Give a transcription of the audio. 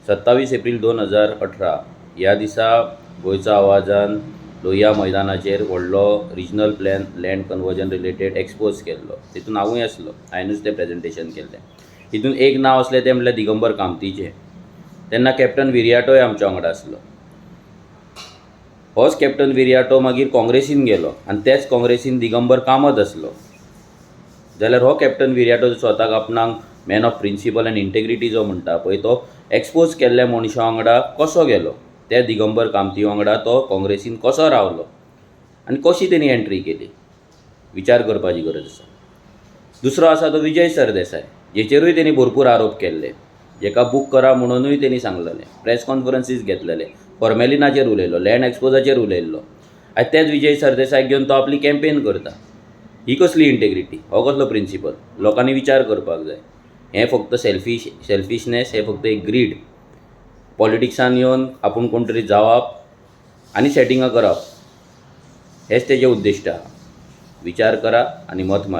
27 एप्रील 2018 ह्या दिसा गोंयच्या आवाजान लोहिया मैदानाचेर व्हडलो regional plan land conversion related expose केल्लो. तितून हांवूय आसलो, हांवेनूच तें प्रेजेंटेशन केल्लें. तितून एक नांव असलें तें म्हणल्यार दिगंबर कामतीचें. तेन्ना कॅप्टन विरियाटोय आमच्या वांगडा आसलो. होच कॅप्टन विरियाटो मागीर काँग्रेसीन गेलो आनी तेच काँग्रेसीन दिगंबर कामत आसलो. जाल्यार हो कॅप्टन विरियाटो स्वताक आपणाक man of principle and integrity जो म्हणटा पळय, तो एक्सपोज केल्ल्या मनशा वांगडा कसो गेलो, त्या दिगंबर कामती वांगडा तो काँग्रेसीन कसो रावलो आनी कशी तेणी एंट्री केली, विचार करपाची गरज आसा. दुसरो आसा तो विजय सरदेसाय, जेचेरूय तेणी भरपूर आरोप केल्ले, जेका बूक करा म्हणूनूय तेणी सांगलेलें, प्रेस कॉन्फरन्सीस घेतलेले, फॉर्मेलिनाचेर उलयलो, लँड एक्सपोजाचेर उलयल्लो. आयज तेच विजय सरदेसायक घेवन तो आपली कॅम्पेन करता. ही कसली इंटेग्रिटी, हो कसलो प्रिंसिपल? लोकांनी विचार करपाक जाय. हें फक्त सेल्फिशनेस, हें फक्त एक ग्रीड. पॉलिटिक्सान येवन आपूण कोण तरी जावप आनी सेटिंगां करप, हेच तेजें उद्दिश्ट आहा. विचार करा आनी मत मारा.